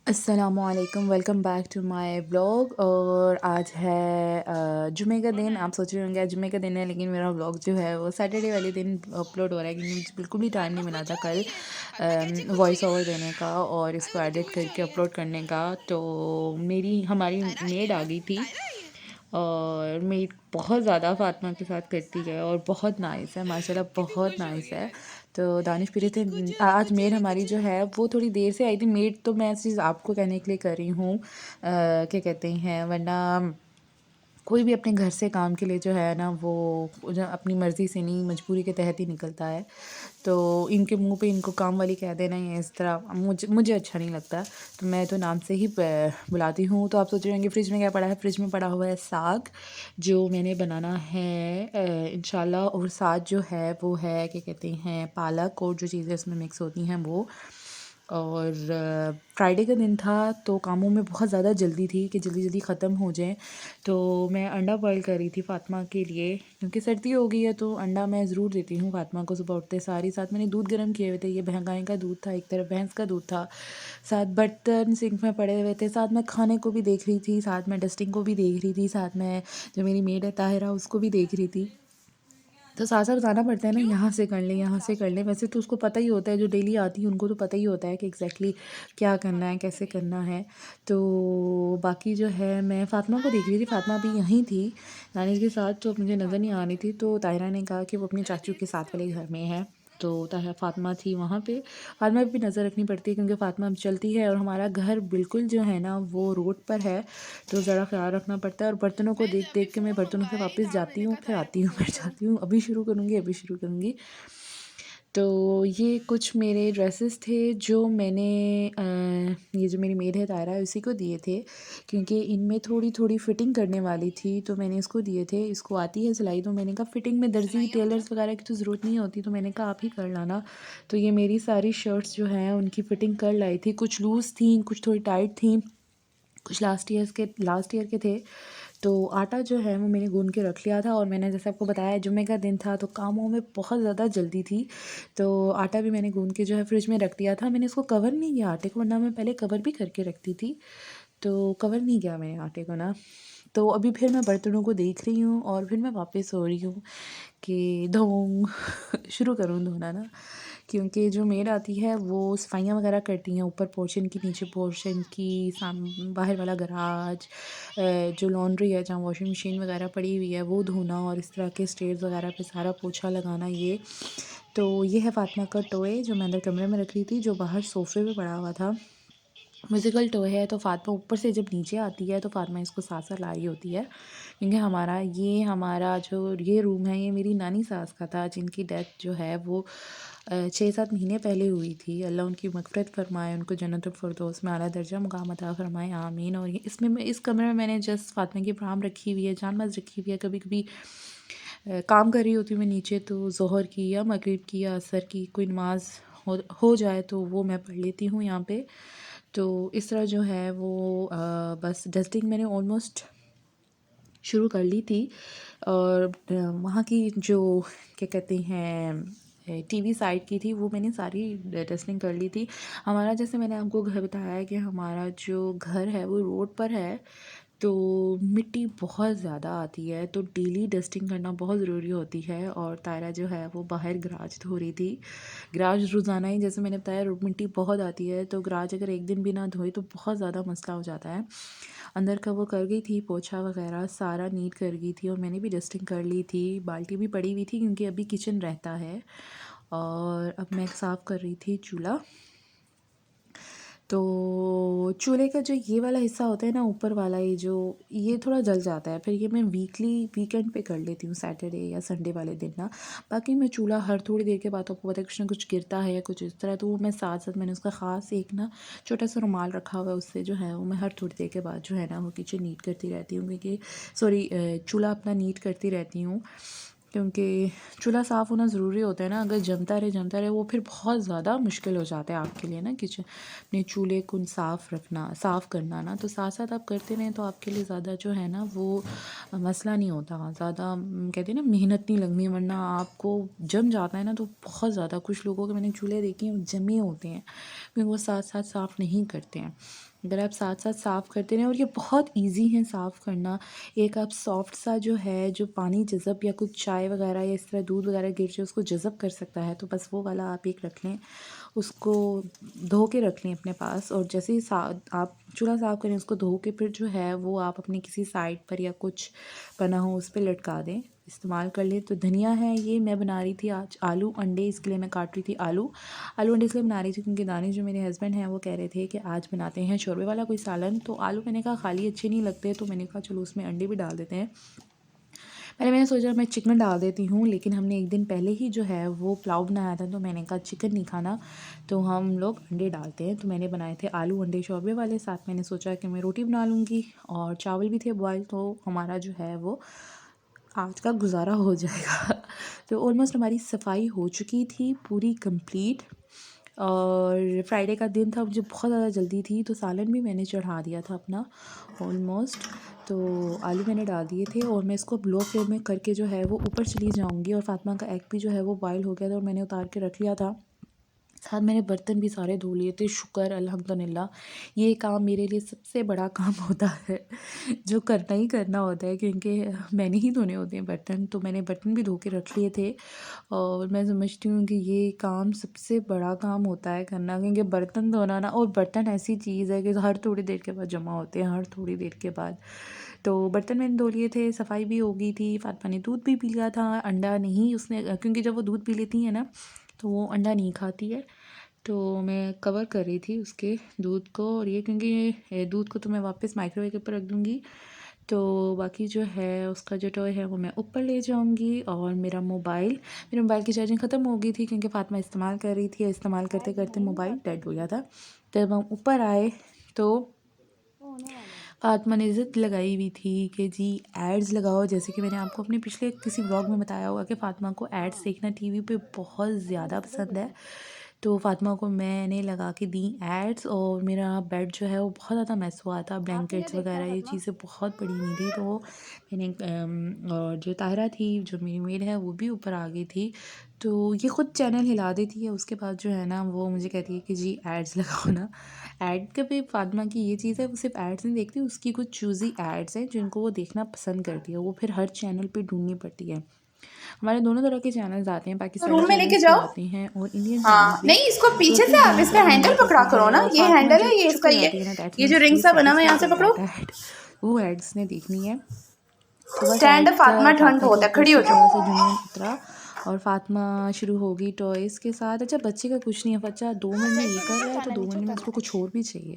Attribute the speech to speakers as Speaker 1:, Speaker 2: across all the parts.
Speaker 1: अस्सलामुअलैकुम, welcome back to my vlog. और आज है जुमे का दिन। आप सोच रहे होंगे आज जुमे का दिन है, लेकिन मेरा व्लॉग जो है वो सैटरडे वाले दिन अपलोड हो रहा है क्योंकि मुझे बिल्कुल भी टाइम नहीं मिला था कल वॉइस ओवर देने का और इसको एडिट करके अपलोड करने का। तो हमारी मेड आ गई थी और मेड बहुत ज़्यादा फ़ातिमा के साथ करती है और बहुत नाइस है, माशाल्लाह बहुत नाइस है। तो दानिश पीरे थे। आज मेड हमारी जो है वो थोड़ी देर से आई थी। मेड तो मैं चीज़ आपको कहने के लिए कर रही हूँ, क्या कहते हैं, वरना कोई भी अपने घर से काम के लिए जो है ना वो अपनी मर्ज़ी से नहीं, मजबूरी के तहत ही निकलता है। तो इनके मुंह पे इनको काम वाली कह देना ये इस तरह मुझे अच्छा नहीं लगता। तो मैं तो नाम से ही बुलाती हूँ। तो आप सोच रहे होंगे फ्रिज में क्या पड़ा है। फ्रिज में पड़ा हुआ है साग जो मैंने बनाना है इंशाल्लाह। और साग जो है वो है, क्या कहते हैं, पालक और जो चीज़ें उसमें मिक्स होती हैं वो। और फ्राइडे का दिन था तो कामों में बहुत ज़्यादा जल्दी थी कि जल्दी जल्दी ख़त्म हो जाए। तो मैं अंडा बॉयल कर रही थी फ़ातिमा के लिए क्योंकि सर्दी हो गई है तो अंडा मैं ज़रूर देती हूँ फ़ातिमा को सुबह उठते सारी। साथ मैंने दूध गर्म किए हुए थे, ये गाय का दूध था, एक तरफ भैंस का दूध था, साथ बर्तन सिंक में पड़े हुए थे, साथ मैं खाने को भी देख रही थी, साथ मैं डस्टिंग को भी देख रही थी, साथ मैं जो मेरी मेड है ताहिरा उसको भी देख रही थी। तो साथ-साथ बताना पड़ता है ना, यहाँ से कर लें, यहाँ से कर लें। वैसे तो उसको पता ही होता है, जो डेली आती है उनको तो पता ही होता है कि एग्ज़ैक्टली क्या करना है, कैसे करना है। तो बाकी जो है मैं फ़ातिमा को देख रही थी, फ़ातिमा भी यहीं थी नानी के साथ, तो मुझे नज़र नहीं आ रही थी। तो ताहिरा ने कहा कि वो अपनी चाचू के साथ वाले घर में है। तो फ़ातिमा थी वहाँ पे। फ़ातिमा पे भी नज़र रखनी पड़ती है क्योंकि फ़ातिमा अब चलती है और हमारा घर बिल्कुल जो है ना वो रोड पर है, तो ज़रा ख़्याल रखना पड़ता है। और बर्तनों को देख देख के मैं बर्तनों से वापस जाती हूँ, फिर आती हूँ, फिर जाती हूँ। अभी शुरू करूँगी, अभी शुरू करूँगी। तो ये कुछ मेरे ड्रेसेस थे जो मैंने ये जो मेरी मेड है तायरा है उसी को दिए थे क्योंकि इनमें थोड़ी थोड़ी फ़िटिंग करने वाली थी, तो मैंने इसको दिए थे। इसको आती है सिलाई, तो मैंने कहा फ़िटिंग में दर्जी टेलर्स वगैरह की तो ज़रूरत नहीं होती, तो मैंने कहा आप ही कर लाना। तो ये मेरी सारी शर्ट्स जो हैं उनकी फ़िटिंग कर लाई थी। कुछ लूज़ थी, कुछ थोड़ी टाइट थी, कुछ लास्ट ईयर के थे। तो आटा जो है वो मैंने गूँध के रख लिया था और मैंने जैसे आपको बताया जुम्मे का दिन था तो कामों में बहुत ज़्यादा जल्दी थी। तो आटा भी मैंने गूँध के जो है फ्रिज में रख दिया था। मैंने इसको कवर नहीं किया आटे को, वरना मैं पहले कवर भी करके रखती थी। तो कवर नहीं किया मैंने आटे को ना। तो अभी फिर मैं बर्तनों को देख रही हूँ और फिर मैं वापस हो रही हूँ कि धोऊँ शुरू करूँ धोना ना, क्योंकि जो मेड आती है वो सफाइयाँ वगैरह करती हैं ऊपर पोर्शन की, नीचे पोर्शन की, बाहर वाला गराज, जो लॉन्ड्री है जहाँ वॉशिंग मशीन वगैरह पड़ी हुई है वो धोना, और इस तरह के स्टेयर्स वगैरह पे सारा पोछा लगाना। ये तो ये है फ़ातिमा का टॉय जो मैं अंदर कमरे में रख रही थी, जो बाहर सोफ़े पे पड़ा हुआ था। म्यूज़िकल टॉय है। तो फ़ातिमा ऊपर से जब नीचे आती है तो फ़ातिमा इसको साथ-साथ ला रही होती है क्योंकि हमारा जो ये रूम है ये मेरी नानी सास का था जिनकी डेथ जो है वो 6-7 महीने पहले हुई थी। अल्लाह उनकी मग़फ़िरत फ़रमाए, उनको जन्नतुल फ़िरदौस में आला दर्जा मुक़ाम अता फ़रमाए, आमीन। और ये इस कमरे में मैंने जस्ट फ़ातिमा की प्राम रखी हुई है, जानमाज़ रखी हुई है। कभी-कभी काम कर रही होती हूँ मैं नीचे तो ज़ोहर की या मगरिब की या असर की कोई नमाज़ हो जाए तो वो मैं पढ़ लेती हूँ यहाँ पे। तो इस तरह जो है वो बस डस्टिंग मैंने ऑलमोस्ट शुरू कर ली थी। और वहाँ की जो, क्या कहते हैं, टीवी साइड की थी वो मैंने सारी डस्टिंग कर ली थी। हमारा, जैसे मैंने आपको घर बताया है कि हमारा जो घर है वो रोड पर है, तो मिट्टी बहुत ज़्यादा आती है, तो डेली डस्टिंग करना बहुत ज़रूरी होती है। और तायरा जो है वो बाहर गराज धो रही थी। गराज रोज़ाना ही, जैसे मैंने बताया, मिट्टी बहुत आती है, तो गराज अगर एक दिन भी ना धोए तो बहुत ज़्यादा मसला हो जाता है। अंदर का वो कर गई थी, पोछा वगैरह सारा नीट कर गई थी और मैंने भी डस्टिंग कर ली थी। बाल्टी भी पड़ी हुई थी क्योंकि अभी किचन रहता है। और अब मैं साफ़ कर रही थी चूल्हा। तो चूल्हे का जो ये वाला हिस्सा होता है ना, ऊपर वाला, ये थोड़ा जल जाता है। फिर ये मैं वीकेंड पे कर लेती हूँ, सैटरडे या संडे वाले दिन ना। बाकी मैं चूल्हा हर थोड़ी देर के बाद, आपको पता है कुछ ना कुछ गिरता है या कुछ इस तरह, तो वो मैं साथ साथ मैंने उसका ख़ास एक ना छोटा सा रुमाल रखा हुआ है, उससे जो है वो मैं हर थोड़ी देर के बाद जो है ना वो किचन नीट करती रहती हूँ, क्योंकि सॉरी, चूल्हा अपना नीट करती रहती हूँ क्योंकि चूल्हा साफ़ होना ज़रूरी होता है ना। अगर जमता रहे वो फिर बहुत ज़्यादा मुश्किल हो जाता है आपके लिए ना, किचन अपने चूल्हे को साफ़ करना ना। तो साथ साथ आप करते रहें तो आपके लिए ज़्यादा जो है ना वो मसला नहीं होता ज़्यादा। कहते हैं ना मेहनत नहीं लगनी, वरना आपको जम जाता है ना तो बहुत ज़्यादा। कुछ लोगों के मैंने चूल्हे देखे हैं जमे होते हैं क्योंकि वो साथ साथ साफ़ नहीं करते हैं। अगर आप साथ साथ साफ़ करते रहें, और ये बहुत इजी है साफ़ करना। एक आप सॉफ्ट सा जो है, जो पानी जज़ब या कुछ चाय वगैरह या इस तरह दूध वगैरह गिर जाए उसको जज़ब कर सकता है, तो बस वो वाला आप एक रख लें, उसको धो के रख लें अपने पास। और जैसे ही आप चूल्हा साफ़ करें उसको धो के, फिर जो है वो आप अपनी किसी साइड पर या कुछ बना हो उस पर लटका दें, इस्तेमाल कर लें। तो धनिया है, ये मैं बना रही थी आज आलू अंडे, इसके लिए मैं काट रही थी आलू अंडे इसलिए बना रही थी क्योंकि दानिश जो मेरे हस्बैंड हैं वो कह रहे थे कि आज बनाते हैं शोरबे वाला कोई सालन। तो आलू मैंने कहा खाली अच्छे नहीं लगते, तो मैंने कहा चलो उसमें अंडे भी डाल देते हैं। पहले मैंने सोचा मैं चिकन डाल देती हूँ, लेकिन हमने एक दिन पहले ही जो है वो पुलाव बनाया था, तो मैंने कहा चिकन नहीं खाना, तो हम लोग अंडे डालते हैं। तो मैंने बनाए थे आलू अंडे शोरबे वाले, साथ मैंने सोचा कि मैं रोटी बना लूँगी और चावल भी थे बॉयल, तो हमारा जो है वो आज का गुजारा हो जाएगा। तो ऑलमोस्ट हमारी सफाई हो चुकी थी पूरी कंप्लीट, और फ्राइडे का दिन था, मुझे बहुत ज़्यादा जल्दी थी, तो सालन भी मैंने चढ़ा दिया था अपना ऑलमोस्ट। तो आलू मैंने डाल दिए थे और मैं इसको लो फ्लेम में करके जो है वो ऊपर चली जाऊंगी। और फातिमा का एग भी जो है वो बॉयल हो गया था और मैंने उतार के रख लिया था। साथ मैंने बर्तन भी सारे धो लिए थे, शुक्र अल्हम्दुलिल्लाह। ये काम मेरे लिए सबसे बड़ा काम होता है जो करना ही करना होता है, क्योंकि मैंने ही धोने होते हैं बर्तन। तो मैंने बर्तन भी धो के रख लिए थे, और मैं समझती हूँ कि ये काम सबसे बड़ा काम होता है करना, क्योंकि बर्तन धोना ना, और बर्तन ऐसी चीज़ है कि हर थोड़ी देर के बाद जमा होते हैं, हर थोड़ी देर के बाद। तो बर्तन मैंने धो लिए थे, सफाई भी हो गई थी। फातिमा ने दूध भी पी लिया था, अंडा नहीं उसने, क्योंकि जब वो दूध पी लेती है ना तो वो अंडा नहीं खाती है। तो मैं कवर कर रही थी उसके दूध को, और ये क्योंकि ये दूध को तो मैं वापस माइक्रोवेव के ऊपर रख दूँगी, तो बाकी जो है उसका जो टॉय है वो मैं ऊपर ले जाऊँगी। और मेरे मोबाइल की चार्जिंग ख़त्म हो गई थी क्योंकि फातिमा इस्तेमाल कर रही थी, इस्तेमाल करते करते मोबाइल डेड हो गया था। जब हम ऊपर आए तो फातिमा ने ज़िद लगाई हुई थी कि जी एड्स लगाओ। जैसे कि मैंने आपको अपने पिछले किसी व्लॉग में बताया होगा कि फातिमा को एड्स देखना टीवी पे बहुत ज़्यादा पसंद है। तो फातिमा को मैंने लगा के दी एड्स, और मेरा बेड जो है वो बहुत ज़्यादा मैस हुआ था, ब्लैंकेट्स वगैरह ये चीज़ें बहुत पड़ी हुई थी। तो मैंने और जो ताहिरा थी जो मेरी मेड है वो भी ऊपर आ गई थी, तो ये ख़ुद चैनल हिला देती है। उसके बाद जो है ना वो मुझे कहती है कि जी एड्स लगाओ ना। ऐड का भी फातिमा की ये चीज़ है, वो सिर्फ एड्स नहीं देखती, उसकी कुछ चूज़ी एड्स हैं जिनको वो देखना पसंद करती है, वो फिर हर चैनल पे ढूंढनी पड़ती है। हमारे दोनों तरह के चैनल्स आते हैं,
Speaker 2: तो
Speaker 1: पाकिस्तानी
Speaker 2: रूम में लेके
Speaker 1: चैनल्स भी
Speaker 2: जाओ।
Speaker 1: आते हैं और इंडियन चैनल्स
Speaker 2: हाँ
Speaker 1: भी।
Speaker 2: नहीं, इसको
Speaker 1: तो
Speaker 2: पीछे
Speaker 1: फिर
Speaker 2: से आप
Speaker 1: दोनों
Speaker 2: इसका
Speaker 1: तरह
Speaker 2: हैंडल
Speaker 1: हमारे
Speaker 2: पकड़ा
Speaker 1: पास
Speaker 2: करो
Speaker 1: है।
Speaker 2: ना,
Speaker 1: और
Speaker 2: ये
Speaker 1: फातिमा
Speaker 2: हैंडल
Speaker 1: जब
Speaker 2: है, ये
Speaker 1: चुप
Speaker 2: इसका
Speaker 1: हो
Speaker 2: ये
Speaker 1: जाती है ना, दैट
Speaker 2: ये जो
Speaker 1: मीन्स
Speaker 2: रिंग
Speaker 1: ये
Speaker 2: सा बना हुआ है यहाँ से
Speaker 1: सेटिस्फाइड
Speaker 2: पकड़ो।
Speaker 1: दैट वो एड्स ने देखनी है। तो बस
Speaker 2: स्टैंड
Speaker 1: ऐड का
Speaker 2: फातिमा ठंड
Speaker 1: फातिमा के
Speaker 2: होता है,
Speaker 1: ऊपर
Speaker 2: खड़ी हो
Speaker 1: से
Speaker 2: जाओ।
Speaker 1: थोड़ा सा जुनून उतरा, और फातिमा शुरू हो गई टॉयज़ के साथ। अच्छा बच्चे का कुछ नहीं है, बच्चा 2 मिनट में ये कर रहा है तो 2 मिनट में उसको कुछ और भी चाहिए।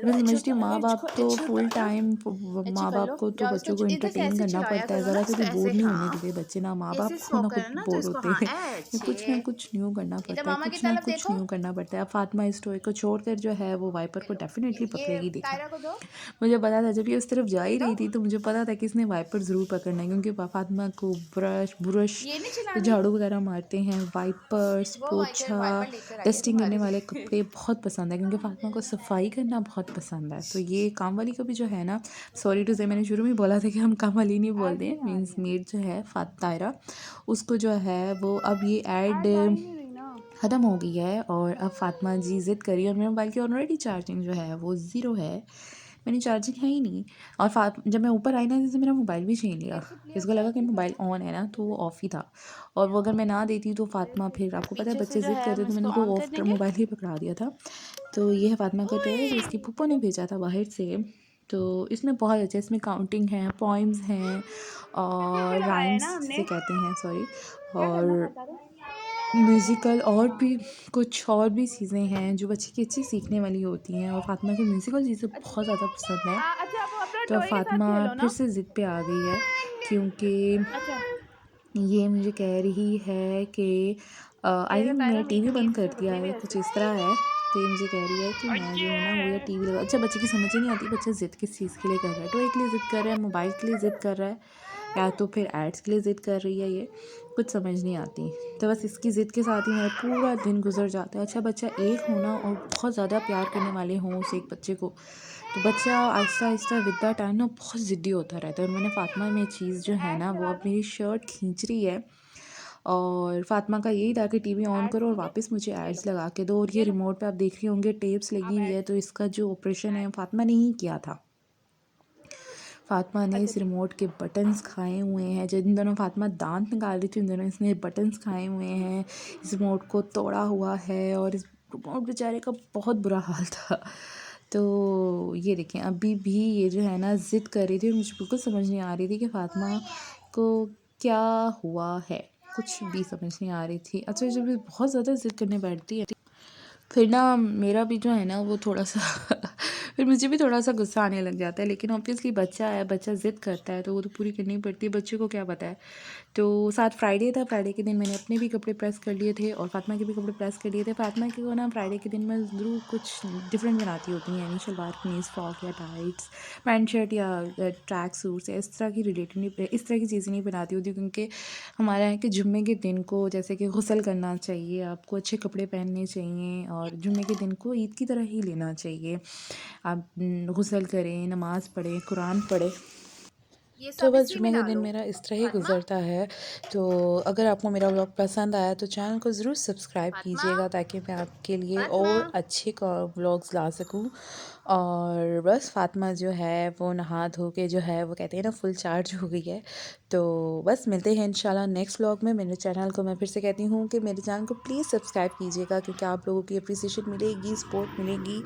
Speaker 1: मैं समझती हूँ माँ बाप तो फुल टाइम, माँ बाप को तो बच्चों को इंटरटेन करना पड़ता है, ज़रा से भी बोर नहीं होने देते बच्चे, ना माँ बाप को ना खुद बोर होते हैं। कुछ ना कुछ न्यू करना पड़ता है, कुछ ना कुछ न्यू करना पड़ता है। अब फातिमा इस टॉय को छोड़कर जो है वो वाइपर को डेफिनेटली पकड़ेगी। देखना मुझे पता था, जब ये उस तरफ जा ही रही थी तो मुझे पता था कि इसने वाइपर ज़रूर पकड़ना है, क्योंकि फातिमा को ब्रश झाड़ू वगैरह मारते हैं, वाइपर्स, पोछा, डस्टिंग करने वाले कपड़े बहुत पसंद है, क्योंकि फातिमा को सफाई करना बहुत पसंद है। तो ये काम वाली को भी जो है ना, सॉरी टू से मैंने शुरू में बोला था कि हम काम वाली नहीं बोलते हैं, मीन्स मेड जो है तायरा, उसको जो है वो अब ये ऐड ख़त्म हो गई है। और अब फातिमा जी ज़िद करी, और मेरे मोबाइल की ऑलरेडी चार्जिंग जो है वो ज़ीरो है, मैंने चार्जिंग है ही नहीं। और जब मैं ऊपर आई ना, जैसे मेरा मोबाइल भी छीन लिया, इसको लगा कि मोबाइल ऑन है ना, तो वो ऑफ़ ही था। और वो अगर मैं ना देती तो फातिमा, फिर आपको पता है बच्चे ज़िद करते, तो मैंने उसको ऑफ मोबाइल ही पकड़ा दिया था। तो ये है फातिमा का टॉय जो इसकी फूफो ने भेजा था बाहर से। तो इसमें बहुत अच्छा, इसमें काउंटिंग है, पोइम्स हैं और राइम्स जिसे कहते हैं, सॉरी, और म्यूज़िकल और भी कुछ और भी चीज़ें हैं जो बच्चे की अच्छी सीखने वाली होती हैं। और फातिमा की म्यूज़िकल चीज़ें बहुत ज़्यादा पसंद है। तो अब फातिमा फिर से ज़िद पे आ गई है, क्योंकि ये मुझे कह रही है कि आई थिंक मैंने टीवी बंद कर दिया है, कुछ इस तरह है। तो ये मुझे कह रही है कि मैं जो है ना वो या टीवी लगा। अच्छा बच्चे की समझ ही नहीं आती बच्चा ज़िद किस चीज़ के लिए कर रहा है, टॉय के लिए ज़िद कर रहा है, मोबाइल के लिए ज़िद कर रहा है, या तो फिर एड्स के लिए ज़िद कर रही है ये। कुछ समझ नहीं आती। तो बस इसकी ज़िद के साथ ही मेरा पूरा दिन गुजर जाता है। अच्छा बच्चा एक होना और बहुत ज़्यादा प्यार करने वाले हों उस एक बच्चे को, तो बच्चा Aahista Aahista with the time ना बहुत ज़िद्दी होता रहता है। और मैंने फ़ातिमा में चीज़ जो है ना, वो अब मेरी शर्ट खींच रही है, और फ़ातिमा का यही था कि टीवी ऑन करो और वापस मुझे एड्स लगा के दो। और ये रिमोट पे आप देख रहे होंगे टेप्स लगी हुई है, तो इसका जो ऑपरेशन है फ़ातिमा ने ही किया था। फ़ातिमा ने इस रिमोट के बटन्स खाए हुए हैं। जिन दिनों फ़ातिमा दांत निकाल रही थी उन दिनों इसने बटन्स खाए हुए हैं, इस रिमोट को तोड़ा हुआ है, और इस रिमोट बेचारे का बहुत बुरा हाल था। तो ये देखें, अभी भी ये जो है ना ज़िद कर रही थी, और मुझे बिल्कुल समझ नहीं आ रही थी कि फ़ातिमा को क्या हुआ है, कुछ भी समझ नहीं आ रही थी। अच्छा जब ये बहुत ज़्यादा ज़िद करने बैठती है, फिर ना मेरा भी जो है ना वो थोड़ा-सा फिर मुझे भी थोड़ा-सा गुस्सा आने लग जाता है। लेकिन ऑब्वियसली बच्चा है, बच्चा ज़िद करता है तो वो तो पूरी करनी पड़ती है, बच्चे को क्या पता है। तो साथ फ्राइडे था, फ्राइडे के दिन मैंने अपने भी कपड़े प्रेस कर लिए थे और फ़ातिमा के भी कपड़े प्रेस कर लिए थे। फ़ातिमा के को ना फ्राइडे के दिन मैं ज़रूर कुछ डिफरेंट बनाती होती हूँ, यानी शलवार कमीज़, फ्रॉक या टाइट्स, पैंट शर्ट या ट्रैक सूट्स या इस तरह की रिलेटेड नहीं, इस तरह की चीज़ें नहीं बनाती होती, क्योंकि हमारे यहाँ के जुम्मे के दिन को जैसे कि गुस्ल करना चाहिए, आपको अच्छे कपड़े पहनने चाहिए, और जुम्मे के दिन को ईद की तरह ही लेना चाहिए। आप गुस्ल करें, नमाज़ पढ़ें, कुरान पढ़ें। तो बस जुम्मे का दिन मेरा इस तरह ही गुज़रता है। तो अगर आपको मेरा व्लॉग पसंद आया तो चैनल को ज़रूर सब्सक्राइब कीजिएगा, ताकि मैं आपके लिए और अच्छे व्लॉग्स ला सकूं। और बस फ़ातिमा जो है वो नहा धो के जो है वो कहते हैं ना फुल चार्ज हो गई है। तो बस मिलते हैं इंशाल्लाह नेक्स्ट व्लॉग में। मेरे चैनल को मैं फिर से कहती हूँ कि मेरे चैनल को प्लीज़ सब्सक्राइब कीजिएगा, क्योंकि आप लोगों की अप्रिसिएशन मिलेगी, सपोर्ट मिलेगी,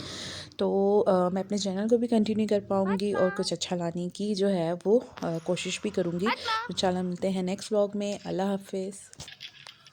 Speaker 1: तो मैं अपने चैनल को भी कंटिन्यू कर पाऊँगी और कुछ अच्छा लाने की जो है वो कोशिश भी करूँगी। इंशाल्लाह मिलते हैं नेक्स्ट व्लॉग में। अल्लाह हाफ़िज़।